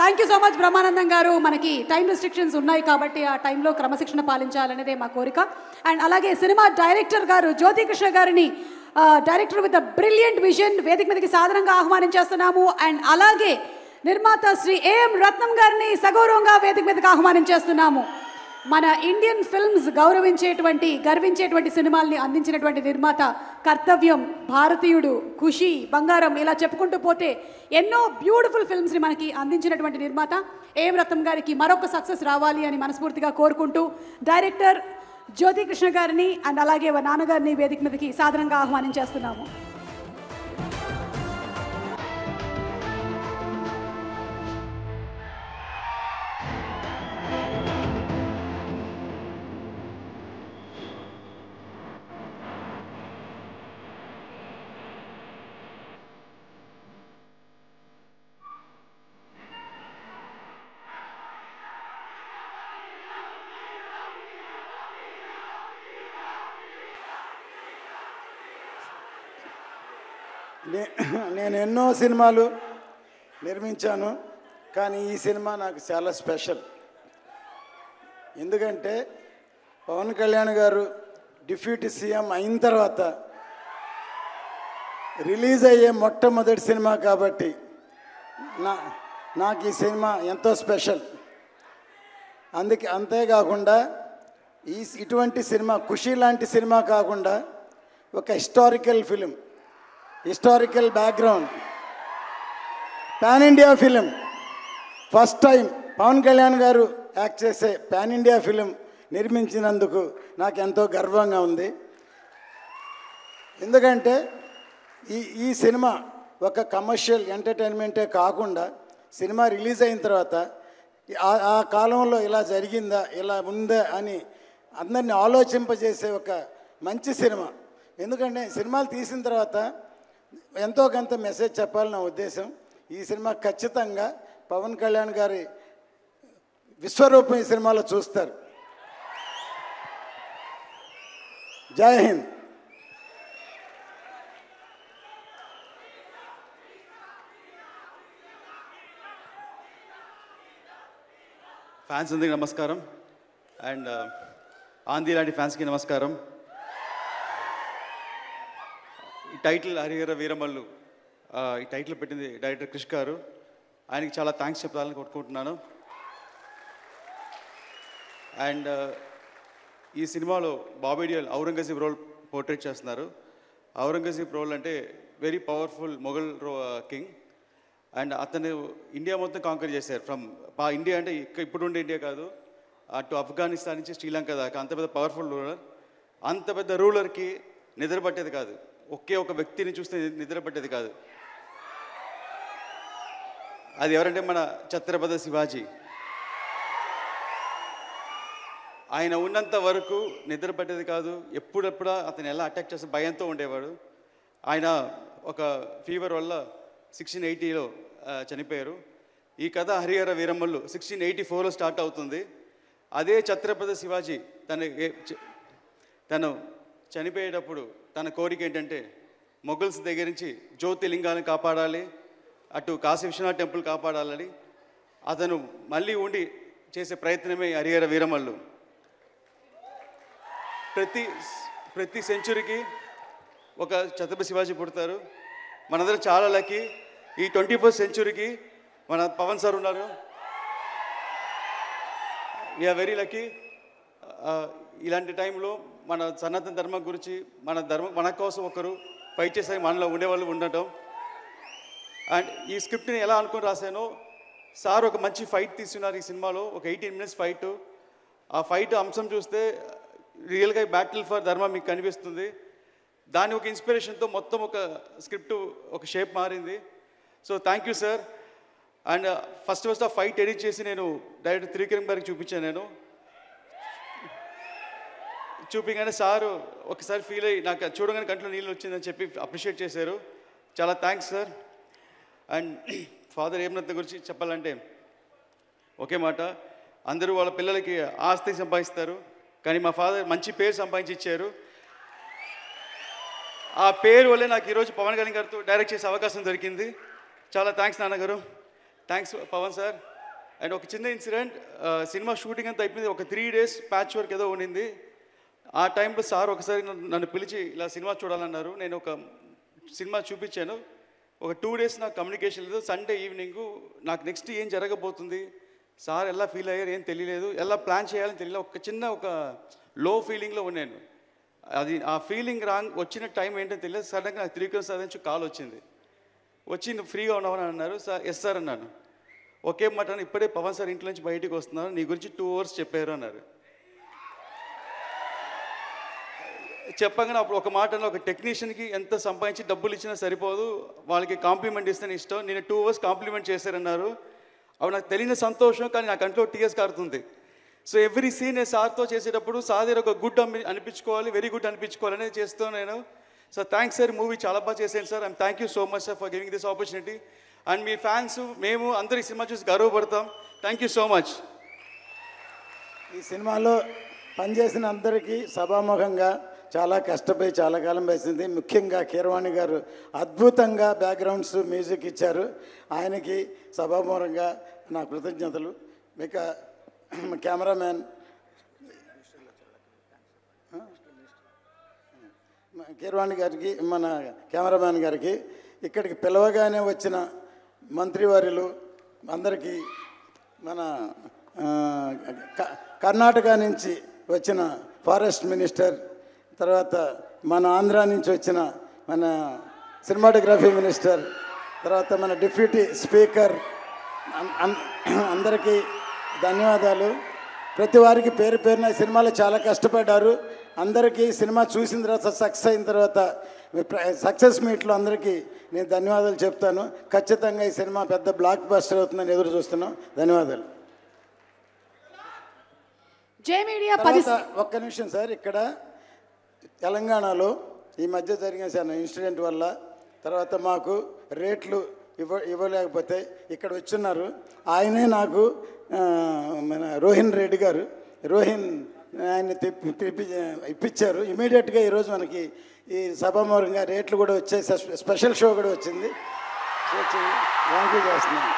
Thank you so much Brahmanandam గారు. మనకి time restrictions ఉన్నాయి కాబట్టి ఆ టైంలో క్రమశిక్షణ పాలించాలనేదే మా కోరిక. అండ్ అలాగే సినిమా డైరెక్టర్ గారు జ్యోతి కృష్ణ గారిని, డైరెక్టర్ విత్ బ్రిలియంట్ విజన్, వేదిక మీదకి సాధారణంగా ఆహ్వానించేస్తున్నాము. అండ్ అలాగే నిర్మాత శ్రీ ఏఎం రత్నం గారిని సగౌరవంగా వేదిక మీదకి ఆహ్వానించేస్తున్నాము. మన ఇండియన్ ఫిల్మ్స్ గర్వించేటువంటి సినిమాల్ని అందించినటువంటి నిర్మాత, కర్తవ్యం, భారతీయుడు, ఖుషి, బంగారం, ఇలా చెప్పుకుంటూ పోతే ఎన్నో బ్యూటిఫుల్ ఫిల్మ్స్ని మనకి అందించినటువంటి నిర్మాత ఏఎం రత్నం గారికి మరొక సక్సెస్ రావాలి అని మనస్ఫూర్తిగా కోరుకుంటూ డైరెక్టర్ జ్యోతి కృష్ణ గారిని అండ్ అలాగే నాన్నగారిని వేదిక మీదకి సాధారణంగా ఆహ్వానించేస్తున్నాము. నేను ఎన్నో సినిమాలు నిర్మించాను, కానీ ఈ సినిమా నాకు చాలా స్పెషల్. ఎందుకంటే పవన్ కళ్యాణ్ గారు డిప్యూటీ సీఎం అయిన తర్వాత రిలీజ్ అయ్యే మొట్టమొదటి సినిమా కాబట్టి నాకు ఈ సినిమా ఎంతో స్పెషల్. అంతేకాకుండా ఇటువంటి సినిమా, ఖుషి లాంటి సినిమా కాకుండా ఒక historical film, historical background, pan India film, first time Pavan Kalyan గారు యాక్ట్ చేసే పాన్ ఇండియా ఫిలిం నిర్మించినందుకు నాకు ఎంతో గర్వంగా ఉంది. ఎందుకంటే ఈ సినిమా ఒక కమర్షియల్ ఎంటర్టైన్మెంటే కాకుండా సినిమా రిలీజ్ అయిన తర్వాత ఆ కాలంలో ఇలా జరిగిందా, ఇలా ఉందా అని అందరినీ ఆలోచింపజేసే ఒక మంచి సినిమా. ఎందుకంటే సినిమాలు తీసిన తర్వాత ఎంతో కొంత మెసేజ్ చెప్పాలని నా ఉద్దేశం. ఈ సినిమా ఖచ్చితంగా పవన్ కళ్యాణ్ గారి విశ్వరూపం ఈ సినిమాలో చూస్తారు. జై హింద్. ఫ్యాన్స్ అందరికీ నమస్కారం. అండ్ ఆంధ్ర లాంటి ఫ్యాన్స్కి నమస్కారం. ఈ టైటిల్ హరిహర వీరమల్లు, ఈ టైటిల్ పెట్టింది డైరెక్టర్ క్రిష్ గారు. ఆయనకి చాలా థ్యాంక్స్ చెప్పాలని కోరుకుంటున్నాను. అండ్ ఈ సినిమాలో బాబీ డియోల్ ఔరంగజేబ్ రోల్ పోర్ట్రేట్ చేస్తున్నారు. ఔరంగజేబ్ రోల్ అంటే very powerful Mughal king. And అతను ఇండియా మొత్తం కాంకర్ చేశారు. ఫ్రమ్ ఇండియా అంటే ఇప్పుడు ఉండే ఇండియా కాదు, అటు ఆఫ్ఘనిస్తాన్ నుంచి శ్రీలంక దాకా అంత పెద్ద పవర్ఫుల్ రూలర్. అంత పెద్ద రూలర్కి నిద్ర పట్టేది కాదు, ఒకే ఒక వ్యక్తిని చూస్తే నిద్ర పట్టేది కాదు. అది ఎవరంటే మన ఛత్రపతి శివాజీ. ఆయన ఉన్నంత వరకు నిద్ర పట్టేది కాదు. ఎప్పుడెప్పుడా అతను ఎలా అటాక్ చేస్తే భయంతో ఉండేవాడు. ఆయన ఒక ఫీవర్ వల్ల 1680లో చనిపోయారు. ఈ కథ హరిహర వీరమల్లు 1684లో స్టార్ట్ అవుతుంది. అదే ఛత్రపతి శివాజీ తను చనిపోయేటప్పుడు తన కోరిక ఏంటంటే మొఘల్స్ దగ్గర నుంచి జ్యోతిర్లింగాలను కాపాడాలి, అటు కాశీ విశ్వనాథ్ టెంపుల్ కాపాడాలని అతను మళ్ళీ ఉండి చేసే ప్రయత్నమే హరిహర వీరమల్లు. ప్రతి సెంచురీకి ఒక ఛత్రపతి శివాజీ పుడతారు. మనందరం చాలా లక్కీ. ఈ 21st సెంచురీకి మన పవన్ సార్ ఉన్నారు. We are very. ఇలాంటి టైంలో మన సనాతన ధర్మం గురించి మన కోసం ఒకరు ఫైట్ చేసే మనలో ఉండేవాళ్ళు ఉండటం. అండ్ ఈ స్క్రిప్ట్ని ఎలా అనుకుని రాశానో, సార్ ఒక మంచి ఫైట్ తీస్తున్నారు ఈ సినిమాలో, ఒక 18 minutes ఫైట్. ఆ ఫైట్ అంశం చూస్తే రియల్గా బ్యాటిల్ ఫర్ ధర్మం మీకు కనిపిస్తుంది. దాని ఒక ఇన్స్పిరేషన్తో మొత్తం ఒక స్క్రిప్ట్ ఒక షేప్ మారింది. So thank you sir. And first ఆ ఫైట్ ఎడిట్ చేసి నేను డైరెక్టర్ త్రివిక్రమ్ గారికి చూపించాను. నేను చూపించగానే సారు ఒకసారి ఫీల్ అయ్యి నాకు చూడగానే కంట్లో నీళ్ళు వచ్చిందని చెప్పి అప్రిషియేట్ చేశారు. చాలా థ్యాంక్స్ సార్. అండ్ ఫాదర్ ఏమనంత గురించి చెప్పాలంటే ఒకే మాట, అందరూ వాళ్ళ పిల్లలకి ఆస్తి సంపాదిస్తారు, కానీ మా ఫాదర్ మంచి పేరు సంపాదించి ఇచ్చారు. ఆ పేరు వల్లే నాకు ఈరోజు పవన్ కళ్యాణ్ గారితో డైరెక్ట్ చేసే అవకాశం దొరికింది. చాలా థ్యాంక్స్ నాన్నగారు. Thanks Pawan sir. అండ్ ఒక చిన్న ఇన్సిడెంట్, సినిమా షూటింగ్ అంతా అయిపోయింది, ఒక 3 days ప్యాచ్ వర్క్ ఏదో ఉండింది. ఆ టైంలో సార్ ఒకసారి నన్ను పిలిచి ఇలా సినిమా చూడాలన్నారు. నేను ఒక సినిమా చూపించాను. ఒక 2 days నాకు కమ్యూనికేషన్ లేదు. సండే ఈవినింగ్ నాకు నెక్స్ట్ ఏం జరగబోతుంది, సార్ ఎలా ఫీల్ అయ్యారు ఏం తెలియలేదు, ఎలా ప్లాన్ చేయాలని తెలియలేదు. ఒక చిన్న లో ఫీలింగ్లో ఉన్నాను. అది ఆ ఫీలింగ్ వచ్చిన టైం ఏంటో తెలియదు. సడన్గా నాకు త్రివిక్రమ్ సార్ నుంచి కాల్ వచ్చింది. వచ్చి నువ్వు ఫ్రీగా ఉన్నావని అన్నారు. సార్ ఎస్ సార్ అన్నాను. ఒకే మాట, ఇప్పుడే పవన్ సార్ ఇంట్లో నుంచి బయటికి వస్తున్నారు, నీ గురించి 2 hours చెప్పారు అన్నారు. చెప్పగానే అప్పుడు ఒక మాట, ఒక టెక్నీషియన్కి ఎంత సంపాదించి డబ్బులు ఇచ్చినా సరిపోదు, వాళ్ళకి కాంప్లిమెంట్ ఇస్తేనే ఇష్టం, నేను 2 hours కాంప్లిమెంట్ చేశారన్నారు. అవి నాకు తెలియని సంతోషం, కానీ నా కంట్లో టీఎస్ కారుతుంది. సో ఎవ్రీ సీన్ నేను సార్తో చేసేటప్పుడు సార్ దగ్గర ఒక గుడ్ అనిపించుకోవాలి, వెరీ గుడ్ అనిపించుకోవాలి అనేది చేస్తూ నేను. సో థ్యాంక్స్ సార్, మూవీ చాలా బాగా చేశాను sir. I'm thank you so much sir for giving this opportunity. And మీ ఫ్యాన్స్ మేము అందరూ ఈ సినిమా చూసి గర్వపడతాం. Thank you so much. ఈ సినిమాలో పనిచేసిన అందరికీ సభాముఖంగా చాలా కష్టపడి చాలా కాలం వేసింది. ముఖ్యంగా కీరవాణి గారు అద్భుతంగా బ్యాక్గ్రౌండ్స్ మ్యూజిక్ ఇచ్చారు. ఆయనకి సభాముఖంగా నా కృతజ్ఞతలు. ఇక కెమెరామ్యాన్ కీరవాణి గారికి, మన కెమెరామ్యాన్ గారికి, ఇక్కడికి పిలవగానే వచ్చిన మంత్రివర్యులు అందరికీ, మన కర్ణాటక నుంచి వచ్చిన ఫారెస్ట్ మినిస్టర్, తర్వాత మన ఆంధ్ర నుంచి వచ్చిన మన సినిమాటోగ్రఫీ మినిస్టర్, తర్వాత మన డిప్యూటీ స్పీకర్, అందరికీ ధన్యవాదాలు. ప్రతి వారికి పేరు పేరున సినిమాలో చాలా కష్టపడ్డారు. అందరికీ సినిమా చూసిన తర్వాత సక్సెస్ అయిన తర్వాత సక్సెస్ మీట్లో అందరికీ నేను ధన్యవాదాలు చెప్తాను. ఖచ్చితంగా ఈ సినిమా పెద్ద బ్లాక్ బస్టర్ అవుతుందని ఎదురు చూస్తున్నాం. ధన్యవాదాలు. జై మీడియా. ఒక్క నిమిషం సార్, ఇక్కడ తెలంగాణలో ఈ మధ్య జరిగిన చిన్న ఇన్సిడెంట్ వల్ల తర్వాత మాకు రేట్లు ఇవ్వలేకపోతే ఇక్కడ వచ్చున్నారు. ఆయనే నాకు మన రోహిన్ రెడ్డి గారు, ఆయన ఇప్పించారు. ఇమీడియట్గా ఈరోజు మనకి ఈ సభామూలంగా రేట్లు కూడా వచ్చాయి, స్పెషల్ షో కూడా వచ్చింది. థ్యాంక్ యూ చేస్తున్నాను.